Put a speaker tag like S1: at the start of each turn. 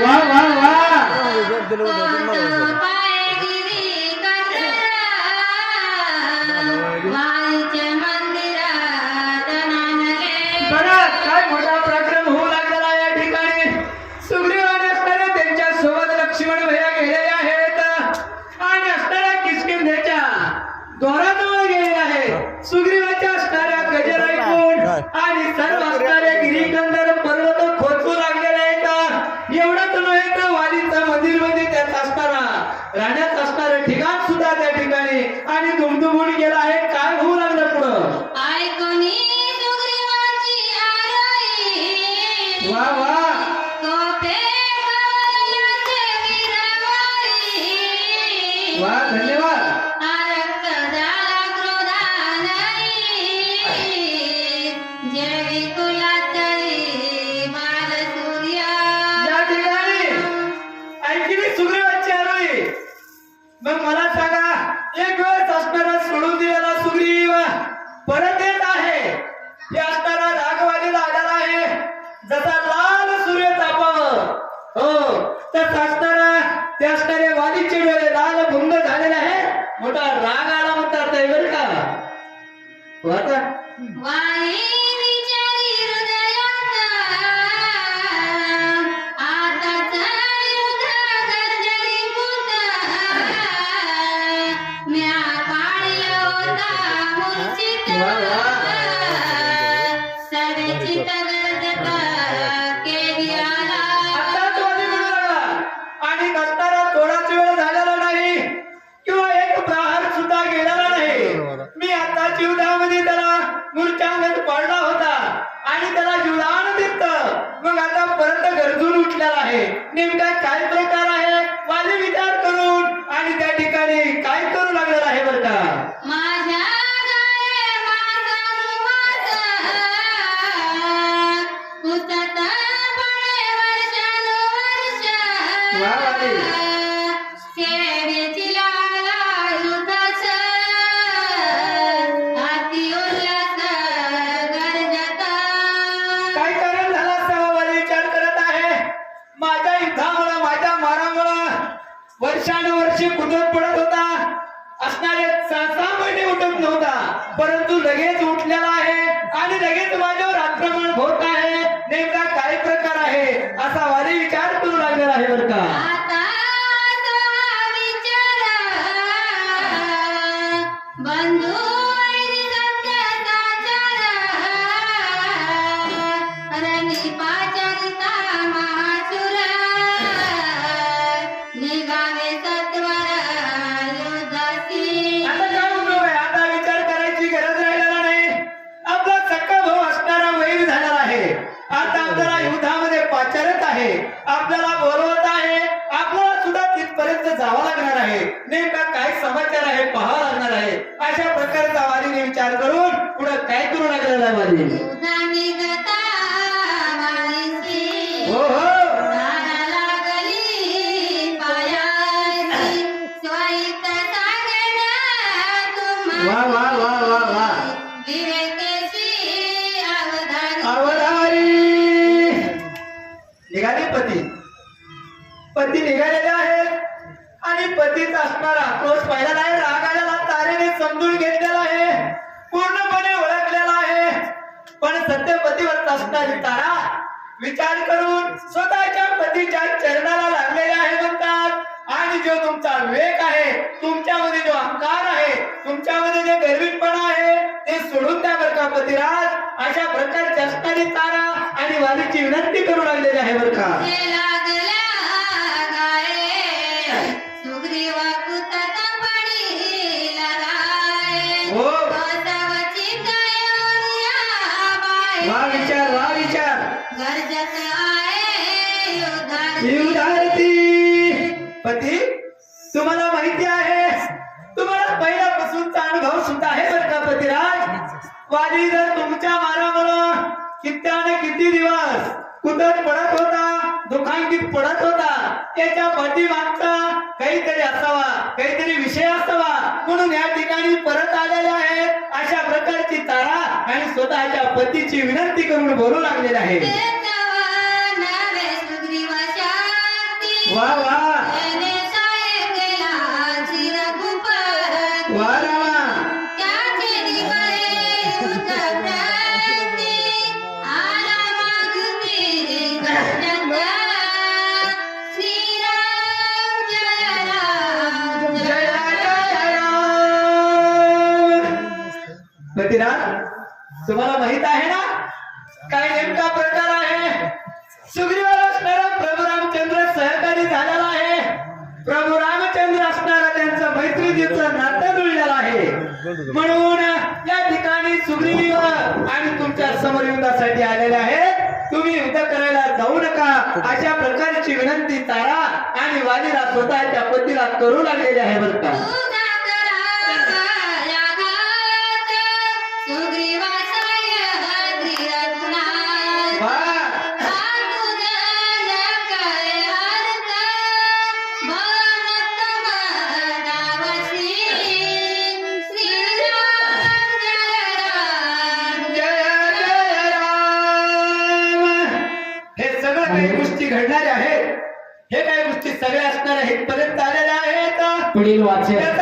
S1: वाह वाह वाह बघा काय मोठा पराक्रम होऊ लागलेला या ठिकाणी. सुग्रीवाने असताना त्यांच्या सोबत लक्ष्मण भैया गेलेले आहेत आणि असताना किष्किंधेच्या द्वाराजवळ गेलेले आहेत. सुग्रीवाच्या असणाऱ्या गजर ऐकून आणि सर्व असणारे गिरीगंधर पर्वत खोचू लागलेले आहेत. एवढंच नव्हे तर वालीचा मंदिर मध्ये त्यात असणारा राहण्यात असणारं ठिकाण सुद्धा त्या ठिकाणी आणि दुमदुमून गेला आहे. काय होऊ लागलं पुढं. वाह वाह वाह धन्यवाद. या ठिकाणी ऐकली सुग्रीवाची आरोळी. मग मला सांगा एक वेळेस असणारा सोडून दिलेला सुग्रीव परत येत आहे. हे असणारा रागवाडीला आलेला आहे. जसा लाल सूर्य तापावं हो तसा असणारा ते असणारे वालीचे डोळे लाल भुंग झालेले आहे. मोठा राग आला म्हणतात आहे बरं का. वाचा आताच वाली म्हणू लागला आणि नसताना थोडाच वेळ झालेला नाही किंवा एक प्रहार सुद्धा गेलेला नाही. मी आता जीवदामध्ये त्याला मूर्छांगत पडला होता आणि त्याला जीवदान दिलं. मग आता परत गरजून उठलेला आहे. नेमका काय प्रकार आहे वाली विचार करून आणि त्या ठिकाणी काय करू लागलेला आहे बरं का. वाह वाली. काय कारण झाला असावा वाली विचार करत आहे. माझ्या युद्धामुळं माझ्या मारामुळं वर्षानुवर्षे कुदत पडत होता. असणारे 6 महिने उठत नव्हता परंतु लगेच उठलेला आहे आणि लगेच माझ्यावर आक्रमण होत आहे. नेमका काय प्रकार आहे असा वाली विचार करू लागलेला आहे बरं का. आता काय उपयोग आहे. आता विचार करायची गरज राहिलेला नाही. आपला सक्का भाऊ असणारा वैर झालेला आहे. आता आपल्याला युद्धामध्ये पाचारत आहे. आपल्याला बोलवत आहे. आपल्याला सुद्धा तिथपर्यंत जावं लागणार आहे. नेमका काय समाचार आहे पाहावं लागणार आहे. अशा प्रकारचा वालीने विचार करून पुढे काय करू लागलेला आहे वाली. हो हो वा वा वा वा वा अवधारी निघाले पती निघालेले आहेत आणि पतीचा असणारा आक्रोश पाहिलेला आहे. राग आलेला तारेने समजून घेतलेला आहे. पूर्णपणे ओळखलेला आहे. पण सत्य पतीवर असणारी तारा विचार करून स्वतःच्या पतीच्या चरणाला लागलेले आहे म्हणतात. आणि जो तुमचा विवेक आहे तुमच्यामध्ये जो अहंकार आहे तुमच्यामध्ये जे गर्वितपणा आहे ते सोडून द्या बरं का पतिराज. अशा प्रकारची असणारी तारा आणि वालीची विनंती करू लागलेली आहे बरं का. हो वा विचार युधारती. पती तुम्हाला माहिती आहे तुम्हाला पहिल्यापासूनचा अनुभव सुद्धा आहे बरं का पतिराज. वाली जर तुमच्या मारामुळं किती दिवस कुदत पडत होता, दुखांकित पडत होता. याच्या पाठीमागचा काहीतरी असावा, काहीतरी विषय असावा, म्हणून या ठिकाणी परत आलेले आहेत. अशा प्रकारची तारा आणि स्वतःच्या पतीची विनंती करून बोलू लागलेले आहे. वा वा वा रामा. पतिराज, तुम्हाला माहित आहे ना काय नेमका प्रकार आहे? सुग्रीवाला असणारा प्रभू रामचंद्र सहकारी झालेला आहे. प्रभू रामचंद्र असणारा त्यांचा मैत्रीचं नातं जुळलेलं आहे. म्हणून या ठिकाणी सुग्रीव आणि तुमच्या समोर युद्धासाठी आलेले आहेत. तुम्ही युद्ध करायला जाऊ नका अशा प्रकारची विनंती तारा आणि वालीला स्वतःच्या पतीला करू लागलेली आहे बरं का. काही गोष्टी घडणाऱ्या आहेत, हे काही गोष्टी सगळ्या असणाऱ्या आहेत पर्यंत आलेल्या आहेत.
S2: पुढील वाचन